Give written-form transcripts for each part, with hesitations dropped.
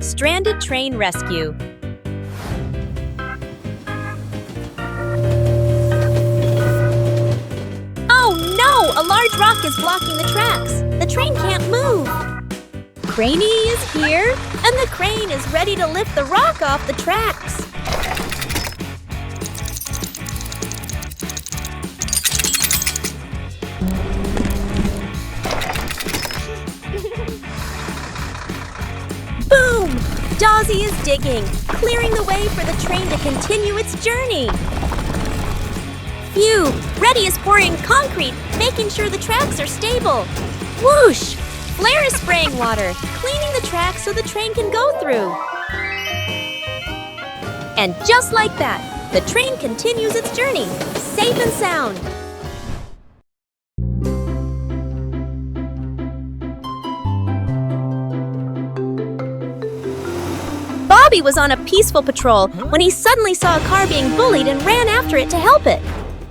Stranded train rescue. Oh no! A large rock is blocking the tracks. The train can't move. Craney is here, and the crane is ready to lift the rock off the tracks. Boom! Dawsey is digging, clearing the way for the train to continue its journey. Phew! Reddy is pouring concrete, making sure the tracks are stable. Whoosh! Flair is spraying water, cleaning the tracks so the train can go through. And just like that, the train continues its journey, safe and sound. Bobby was on a peaceful patrol when he suddenly saw a car being bullied and ran after it to help it,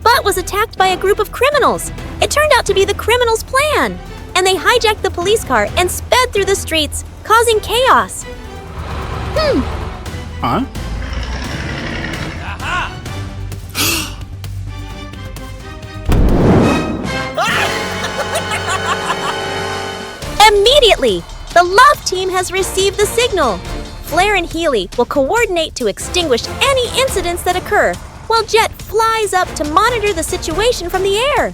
but was attacked by a group of criminals. It turned out to be the criminals' plan, and they hijacked the police car and sped through the streets, causing chaos. Huh? Immediately, the love team has received the signal. Flair and Healy will coordinate to extinguish any incidents that occur, while Jet flies up to monitor the situation from the air.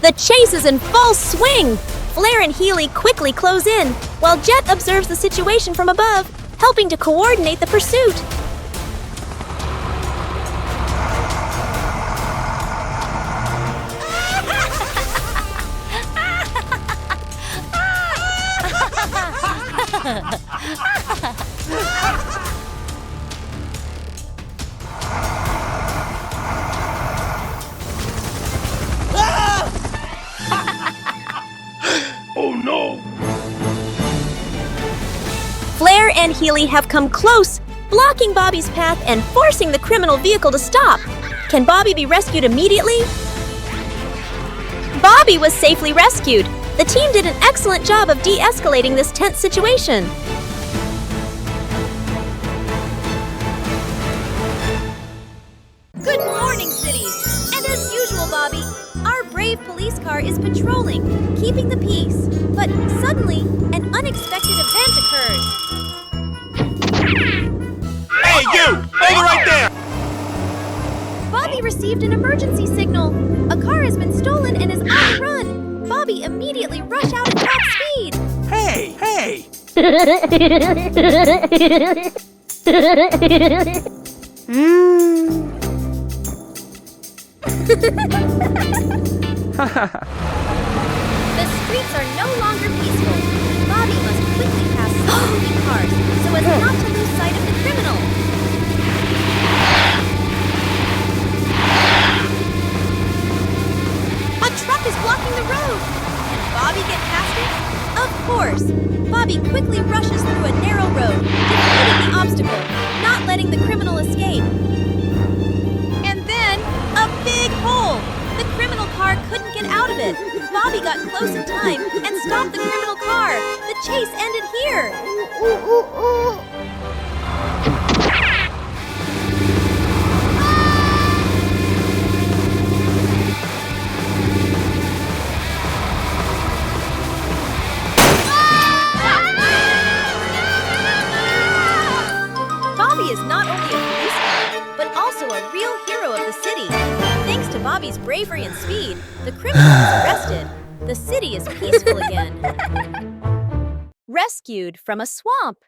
The chase is in full swing. Flair and Healy quickly close in, while Jet observes the situation from above, helping to coordinate the pursuit. Oh no! Flair and Healy have come close, blocking Bobby's path and forcing the criminal vehicle to stop. Can Bobby be rescued immediately? Bobby was safely rescued. The team did an excellent job of de-escalating this tense situation. Good morning, City! And as usual, Bobby, our brave police car is patrolling, keeping the peace. But suddenly, an unexpected event occurs. Hey, you! Over right there! Bobby received an emergency signal. A car has been stolen and is on the run. Bobby immediately rushed out at top speed. Hey! Hey! The streets are no longer peaceful. Bobby must quickly pass slow-moving cars so as not to lose sight of the criminal. A truck is blocking the road. Can Bobby get past it? Of course. Bobby quickly rushes through a narrow road, defeating the obstacle, not letting the criminal escape. And then, a big hole! The criminal car couldn't get out of it. Bobby got close in time and stopped the criminal car. The chase ended here. Bobby is not only a policeman, but also a real hero of the city. Thanks to Bobby's bravery and speed, the criminal is arrested. The city is peaceful again. Rescued from a swamp.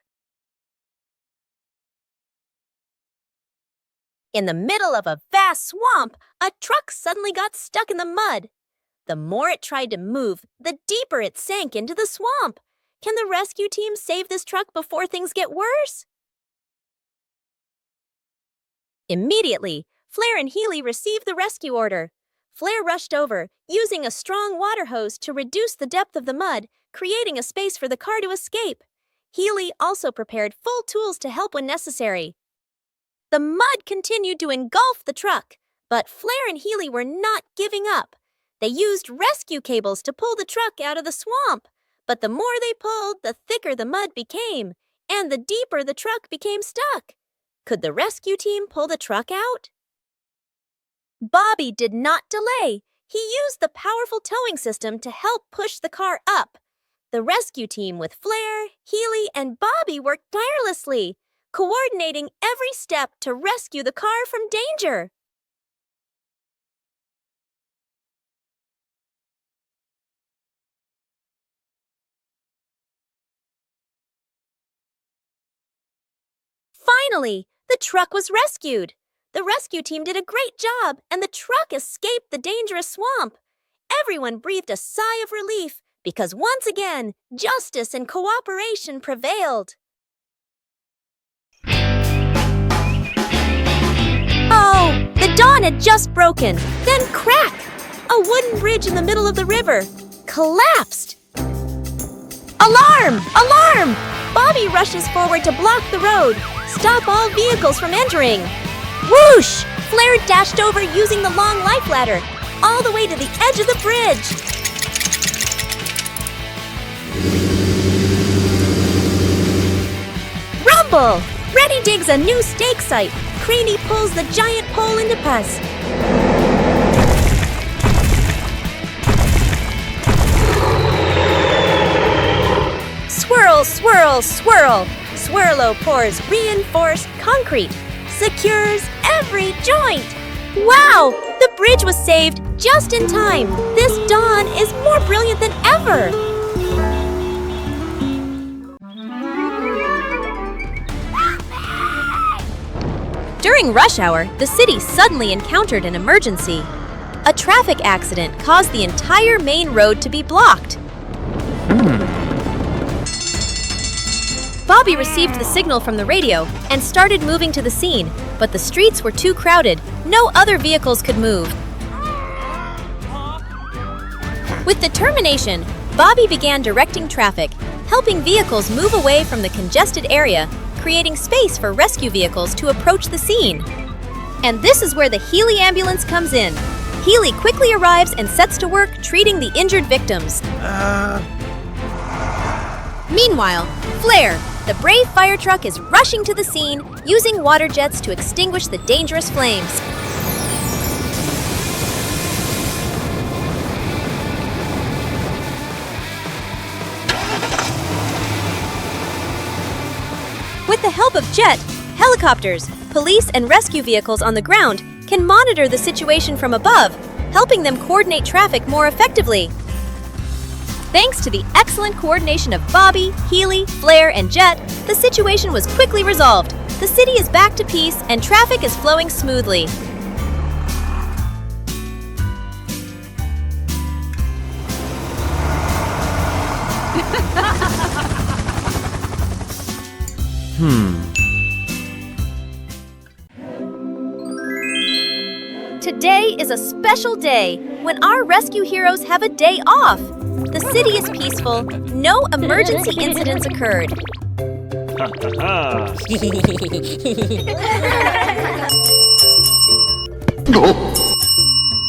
In the middle of a vast swamp, a truck suddenly got stuck in the mud. The more it tried to move, the deeper it sank into the swamp. Can the rescue team save this truck before things get worse? Immediately, Flair and Healy received the rescue order. Flair rushed over, using a strong water hose to reduce the depth of the mud, creating a space for the car to escape. Healy also prepared full tools to help when necessary. The mud continued to engulf the truck, but Flair and Healy were not giving up. They used rescue cables to pull the truck out of the swamp. But the more they pulled, the thicker the mud became. and the deeper the truck became stuck. Could the rescue team pull the truck out? Bobby did not delay. He used the powerful towing system to help push the car up. The rescue team with Flair, Healy, and Bobby worked tirelessly, coordinating every step to rescue the car from danger. Finally, the truck was rescued. The rescue team did a great job, and the truck escaped the dangerous swamp. Everyone breathed a sigh of relief because once again, justice and cooperation prevailed. Oh, the dawn had just broken. Then crack! A wooden bridge in the middle of the river collapsed. Alarm! Alarm! Bobby rushes forward to block the road, stop all vehicles from entering. Whoosh! Flair dashed over using the long life ladder, all the way to the edge of the bridge. Rumble! Reddy digs a new stake site. Craney pulls the giant pole into pus. Swirl, swirl, swirl. Swirlo pours reinforced concrete, secures every joint. Wow! The bridge was saved just in time. This dawn is more brilliant than ever. During rush hour, the city suddenly encountered an emergency. A traffic accident caused the entire main road to be blocked. Bobby received the signal from the radio and started moving to the scene, but the streets were too crowded. No other vehicles could move. With determination, Bobby began directing traffic, helping vehicles move away from the congested area, creating space for rescue vehicles to approach the scene. And this is where the Healy ambulance comes in. Healy quickly arrives and sets to work treating the injured victims. Meanwhile, Flair, the brave fire truck, is rushing to the scene, using water jets to extinguish the dangerous flames. With the help of jet, helicopters, police, and rescue vehicles on the ground can monitor the situation from above, helping them coordinate traffic more effectively. Thanks to the excellent coordination of Bobby, Healy, Flair, and Jet, the situation was quickly resolved. The city is back to peace and traffic is flowing smoothly. Today is a special day when our rescue heroes have a day off. The city is peaceful. No emergency incidents occurred.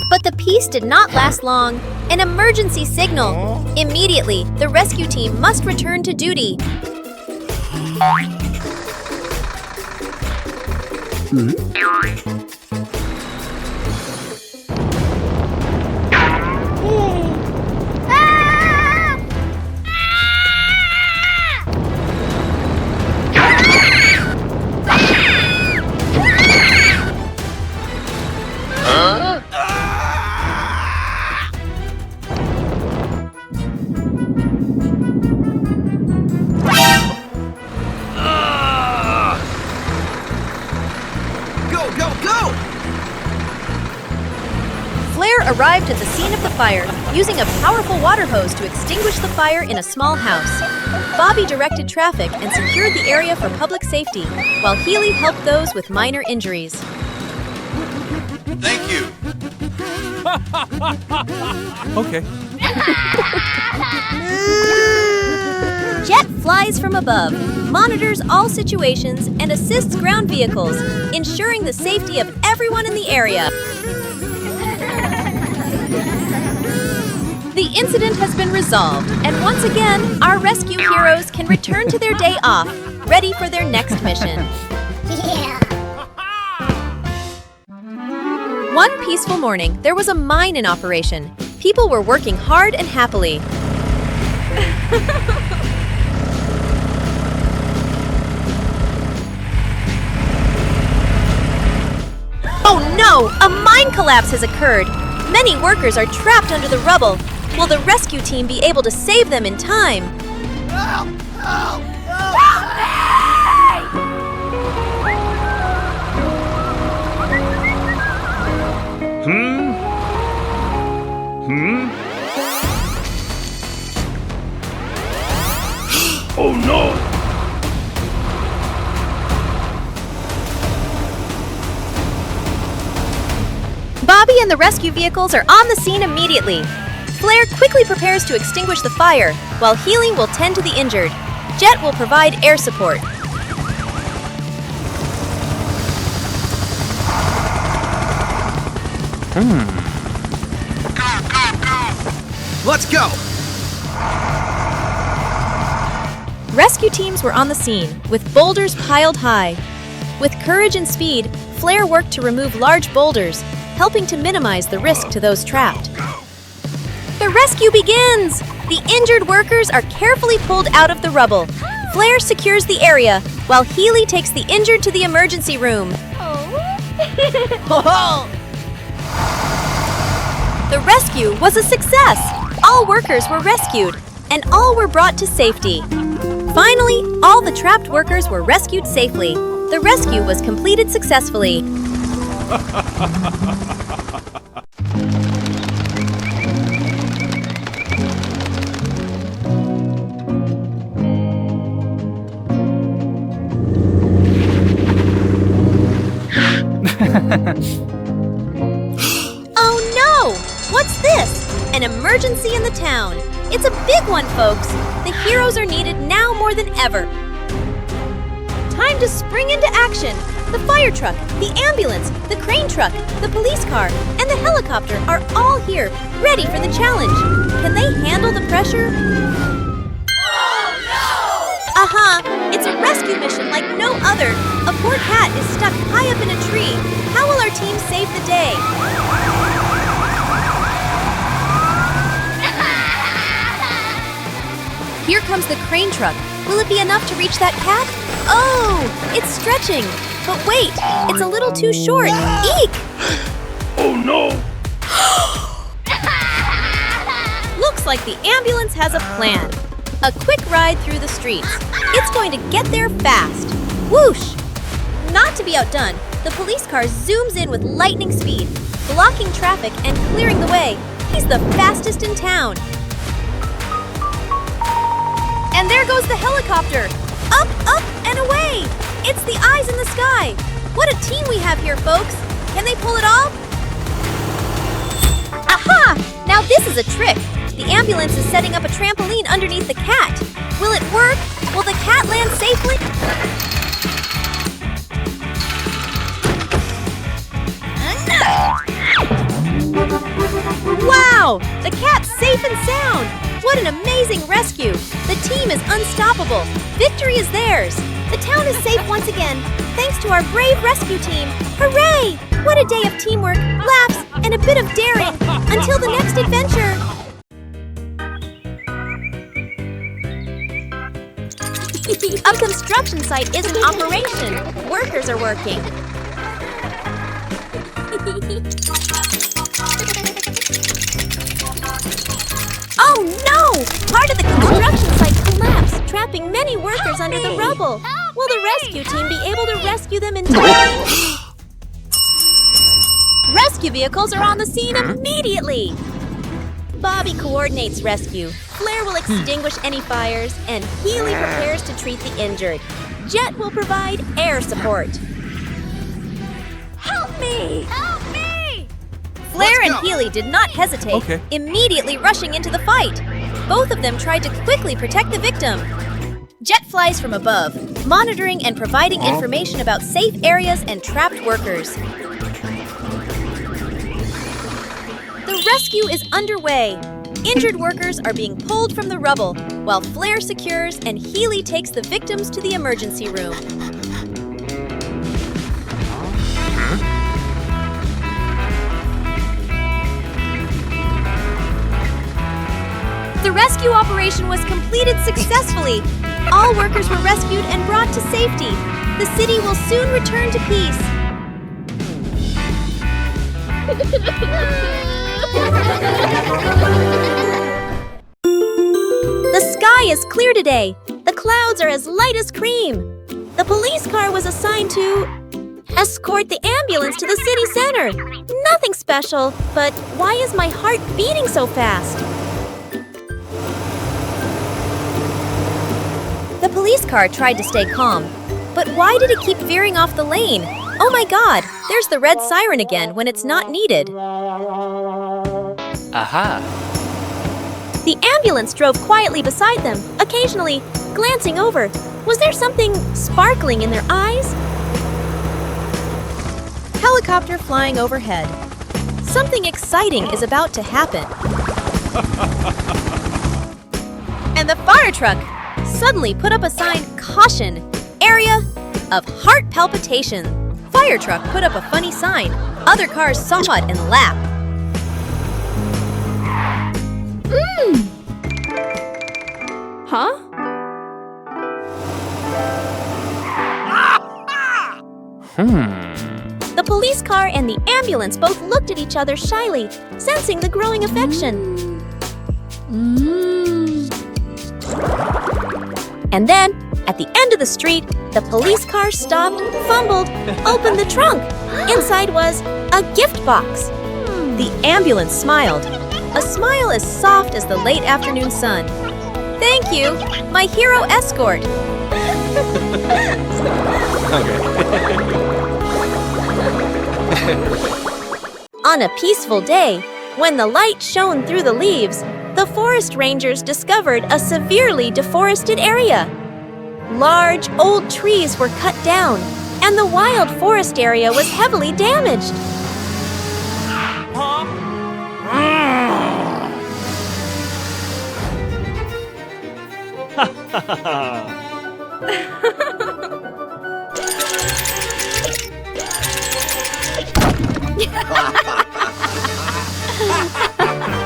But the peace did not last long. An emergency signal. Immediately, the rescue team must return to duty. Flair arrived at the scene of the fire, using a powerful water hose to extinguish the fire in a small house. Bobby directed traffic and secured the area for public safety, while Healy helped those with minor injuries. Thank you. Okay. Jet flies from above, monitors all situations, and assists ground vehicles, ensuring the safety of everyone in the area. The incident has been resolved, and once again, our rescue heroes can return to their day off, ready for their next mission. One peaceful morning, there was a mine in operation. People were working hard and happily. Oh no! A mine collapse has occurred! Many workers are trapped under the rubble. Will the rescue team be able to save them in time? Help! Help! Oh no! Bobby and the rescue vehicles are on the scene immediately. Flair quickly prepares to extinguish the fire, while Healy will tend to the injured. Jet will provide air support. Let's go! Rescue teams were on the scene, with boulders piled high. With courage and speed, Flair worked to remove large boulders, helping to minimize the risk to those trapped. The rescue begins! The injured workers are carefully pulled out of the rubble. Flair secures the area, while Healy takes the injured to the emergency room. The rescue was a success! All workers were rescued, and all were brought to safety. Finally, all the trapped workers were rescued safely. The rescue was completed successfully. Oh no! What's this? An emergency in the town. It's a big one, folks. The heroes are needed now more than ever. Time to spring into action. The fire truck, the ambulance, the crane truck, the police car, and the helicopter are all here, ready for the challenge. Can they handle the pressure? Oh no! It's a rescue mission like no other. A poor cat is stuck high up in a tree. How will our team save the day? Here comes the crane truck. Will it be enough to reach that cat? Oh, it's stretching. But wait, it's a little too short. Eek! Oh no! Looks like the ambulance has a plan. A quick ride through the streets. It's going to get there fast. Whoosh! Not to be outdone, the police car zooms in with lightning speed, blocking traffic and clearing the way. He's the fastest in town. And there goes the helicopter! Up, up, and away! It's the eyes in the sky! What a team we have here, folks! Can they pull it off? Aha! Now this is a trick! The ambulance is setting up a trampoline underneath the cat. Will it work? Will the cat land safely? Wow! The cat's safe and sound! What an amazing rescue! The team is unstoppable. Victory is theirs. The town is safe once again, thanks to our brave rescue team. Hooray! What a day of teamwork, laughs, and a bit of daring. Until the next adventure. A construction site is in operation. Workers are working. Oh no! Part of the construction site collapsed, trapping many workers under the rubble. Will the rescue team be able to rescue them in time? Rescue vehicles are on the scene immediately! Bobby coordinates rescue. Flair will extinguish any fires, and Healy prepares to treat the injured. Jet will provide air support. Help me! Help me! Flair and Healy did not hesitate, immediately rushing into the fight. Both of them tried to quickly protect the victim. Jet flies from above, monitoring and providing information about safe areas and trapped workers. The rescue is underway. Injured workers are being pulled from the rubble, while Flair secures and Healy takes the victims to the emergency room. The rescue operation was completed successfully. All workers were rescued and brought to safety. The city will soon return to peace. The sky is clear today. The clouds are as light as cream. The police car was assigned to escort the ambulance to the city center. Nothing special, but why is my heart beating so fast? The police car tried to stay calm, but why did it keep veering off the lane? Oh my God, there's the red siren again when it's not needed. Aha! The ambulance drove quietly beside them, occasionally glancing over. Was there something sparkling in their eyes? Helicopter flying overhead. Something exciting is about to happen. And the fire truck suddenly put up a sign, caution, area of heart palpitation. Fire truck put up a funny sign. Other cars saw it and laughed. Huh? The police car and the ambulance both looked at each other shyly, sensing the growing affection. And then, at the end of the street, the police car stopped, fumbled, opened the trunk. Inside was a gift box. The ambulance smiled. A smile as soft as the late afternoon sun. Thank you, my hero escort. On a peaceful day, when the light shone through the leaves, the forest rangers discovered a severely deforested area. Large, old trees were cut down, and the wild forest area was heavily damaged.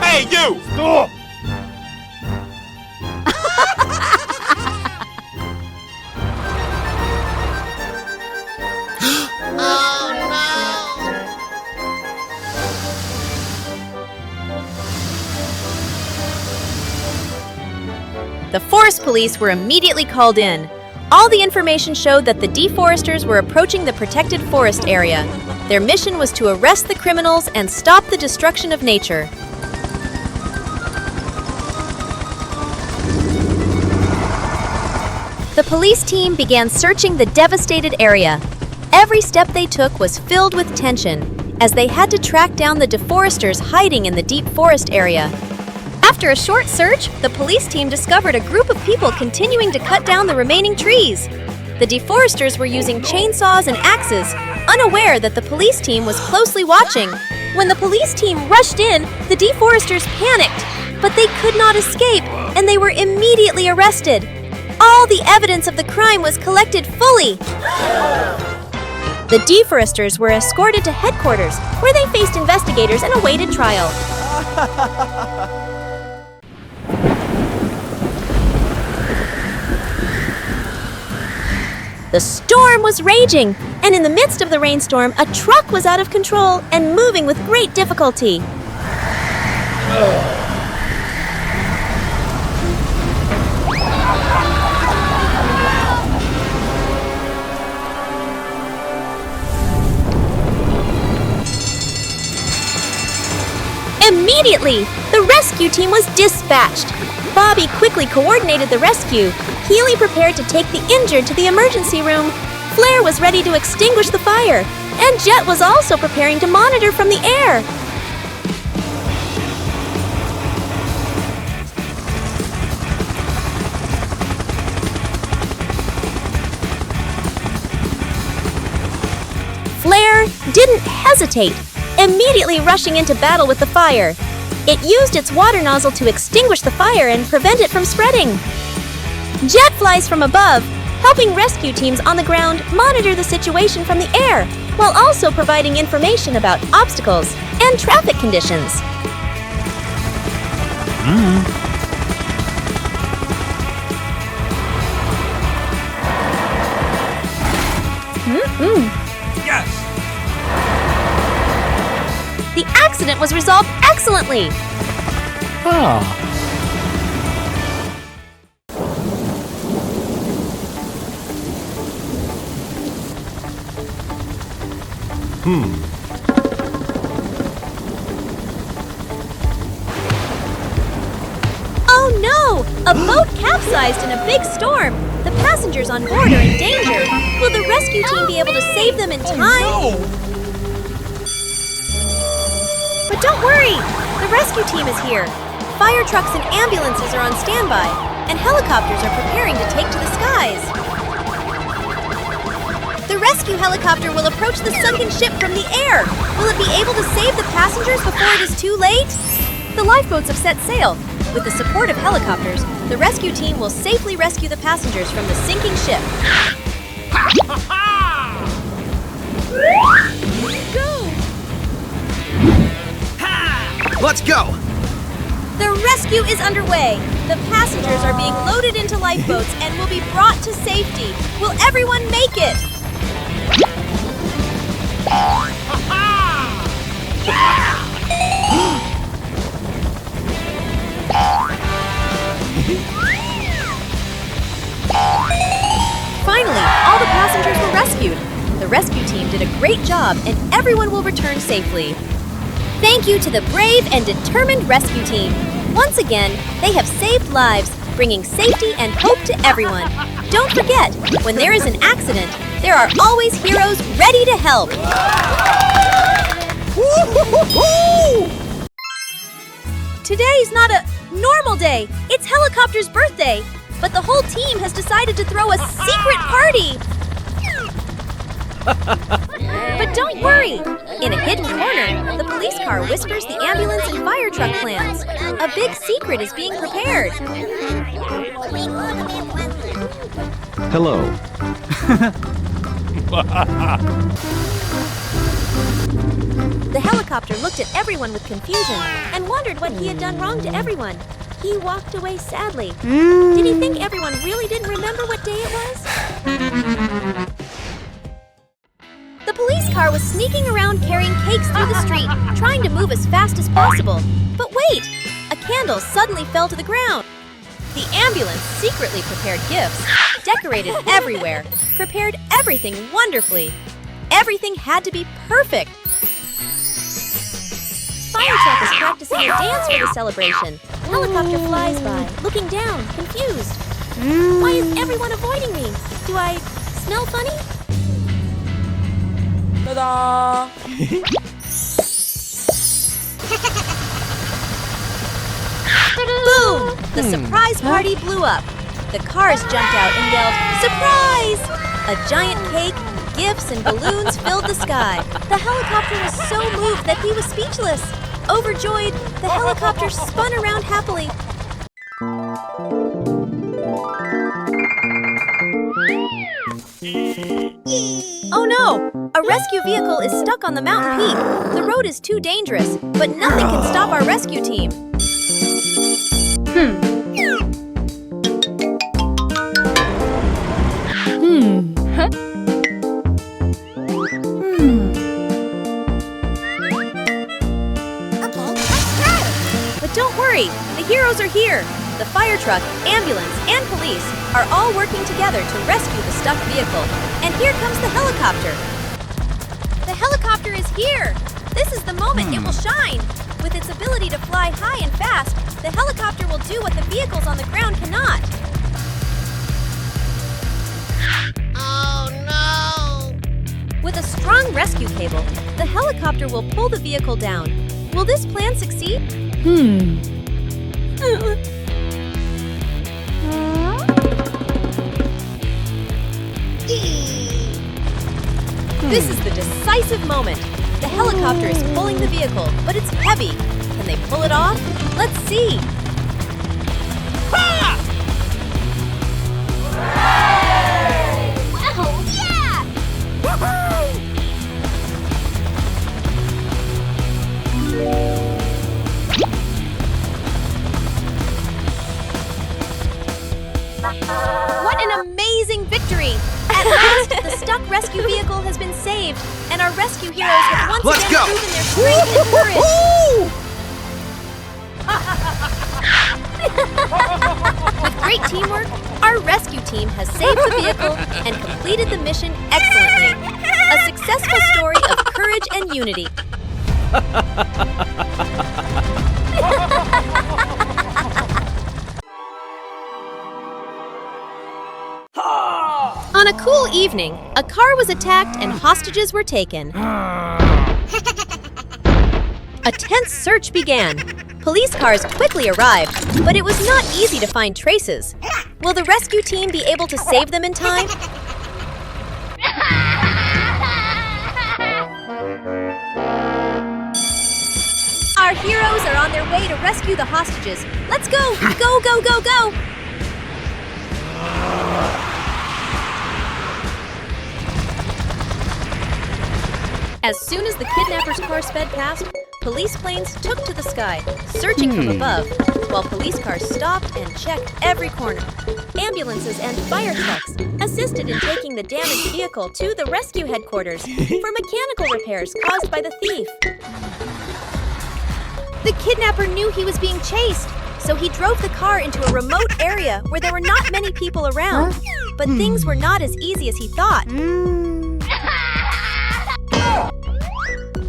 Hey, you! Stop! The forest police were immediately called in. All the information showed that the deforesters were approaching the protected forest area. Their mission was to arrest the criminals and stop the destruction of nature. The police team began searching the devastated area. Every step they took was filled with tension, as they had to track down the deforesters hiding in the deep forest area. After a short search, the police team discovered a group of people continuing to cut down the remaining trees. The deforesters were using chainsaws and axes, unaware that the police team was closely watching. When the police team rushed in, the deforesters panicked, but they could not escape, and they were immediately arrested. All the evidence of the crime was collected fully. The deforesters were escorted to headquarters, where they faced investigators and awaited trial. The storm was raging, and in the midst of the rainstorm, a truck was out of control and moving with great difficulty. Immediately, the rescue team was dispatched. Bobby quickly coordinated the rescue. Healy prepared to take the injured to the emergency room. Flair was ready to extinguish the fire, and Jet was also preparing to monitor from the air. Flair didn't hesitate, immediately rushing into battle with the fire. It used its water nozzle to extinguish the fire and prevent it from spreading. Jet flies from above, helping rescue teams on the ground monitor the situation from the air, while also providing information about obstacles and traffic conditions. Yes! The accident was resolved excellently. Oh no! A boat capsized in a big storm. The passengers on board are in danger. Will the rescue team be able to save them in time? But don't worry! The rescue team is here. Fire trucks and ambulances are on standby, and helicopters are preparing to take to the skies. The rescue helicopter will approach the sunken ship from the air. Will it be able to save the passengers before it is too late? The lifeboats have set sail. With the support of helicopters, the rescue team will safely rescue the passengers from the sinking ship. Let's go! The rescue is underway. The passengers are being loaded into lifeboats and will be brought to safety. Will everyone make it? Finally, all the passengers were rescued. The rescue team did a great job and everyone will return safely. Thank you to the brave and determined rescue team. Once again, they have saved lives, bringing safety and hope to everyone. Don't forget, when there is an accident, there are always heroes ready to help. Today's not a normal day. It's Helicopter's birthday. But the whole team has decided to throw a secret party. But don't worry. In a hidden corner, the police car whispers the ambulance and fire truck plans. A big secret is being prepared. Hello. The helicopter looked at everyone with confusion and wondered what he had done wrong to everyone. He walked away sadly. Did he think everyone really didn't remember what day it was? The police car was sneaking around carrying cakes through the street, trying to move as fast as possible. But wait! A candle suddenly fell to the ground. The ambulance secretly prepared gifts, decorated everywhere, prepared everything wonderfully. Everything had to be perfect. Fire truck is practicing a dance for the celebration. Helicopter flies by, looking down, confused. Why is everyone avoiding me? Do I smell funny? Ta-da! Boom! The surprise party blew up. The cars jumped out and yelled, "Surprise!" A giant cake, gifts, and balloons filled the sky. The helicopter was so moved that he was speechless. Overjoyed, the helicopter spun around happily. Oh no! A rescue vehicle is stuck on the mountain peak. The road is too dangerous, but nothing can stop our rescue team. But don't worry, the heroes are here. The fire truck, ambulance, and police are all working together to rescue the stuck vehicle. And here comes the helicopter. The helicopter is here. This is the moment it will shine. With its ability to fly high and fast, the helicopter will do what the vehicles on the ground cannot. Oh no! With a strong rescue cable, the helicopter will pull the vehicle down. Will this plan succeed? This is the decisive moment. The helicopter is pulling the vehicle, but it's heavy. Can they pull it off? Let's see! Ha! Wow, yeah! What an amazing victory! At last, the stuck rescue vehicle has been saved, and our rescue heroes have once Let's again go! proven their strength and courage. With great teamwork, our rescue team has saved the vehicle and completed the mission excellently. A successful story of courage and unity. On a cool evening, a car was attacked and hostages were taken. A tense search began. Police cars quickly arrived, but it was not easy to find traces. Will the rescue team be able to save them in time? Our heroes are on their way to rescue the hostages. Let's go! Go, go, go, go! As soon as the kidnapper's car sped past, police planes took to the sky, searching from above, while police cars stopped and checked every corner. Ambulances and fire trucks assisted in taking the damaged vehicle to the rescue headquarters for mechanical repairs caused by the thief. The kidnapper knew he was being chased, so he drove the car into a remote area where there were not many people around. But things were not as easy as he thought.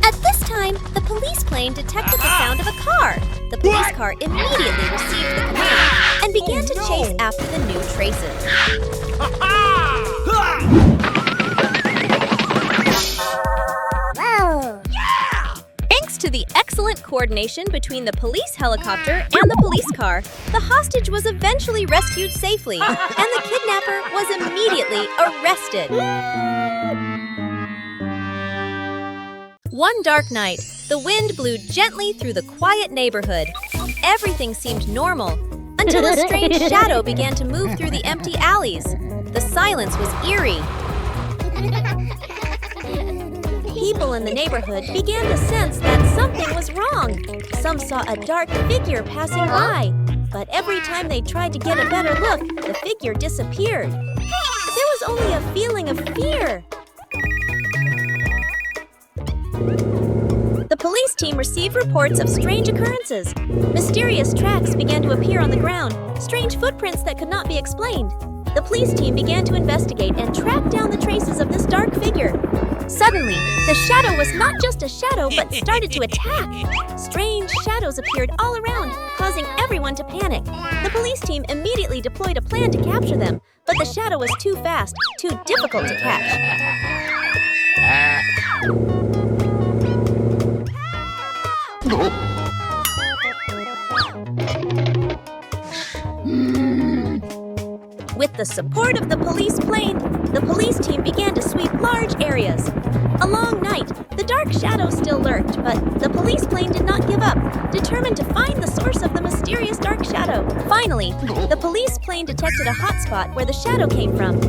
At this time, the police plane detected the sound of a car. The police car immediately received the command and began to chase after the new traces. Thanks to the excellent coordination between the police helicopter and the police car, the hostage was eventually rescued safely, and the kidnapper was immediately arrested. One dark night, the wind blew gently through the quiet neighborhood. Everything seemed normal, until a strange shadow began to move through the empty alleys. The silence was eerie. People in the neighborhood began to sense that something was wrong. Some saw a dark figure passing by, but every time they tried to get a better look, the figure disappeared. There was only a feeling of fear. The police team received reports of strange occurrences. Mysterious tracks began to appear on the ground, strange footprints that could not be explained. The police team began to investigate and track down the traces of this dark figure. Suddenly, the shadow was not just a shadow, but started to attack. Strange shadows appeared all around, causing everyone to panic. The police team immediately deployed a plan to capture them, but the shadow was too fast, too difficult to catch. With the support of the police plane, the police team began to sweep large areas. A long night, the dark shadow still lurked, but the police plane did not give up, determined to find the source of the mysterious dark shadow. Finally, the police plane detected a hot spot where the shadow came from.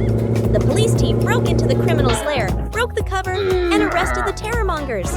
The police team broke into the criminal's lair, broke the cover, and arrested the terrormongers.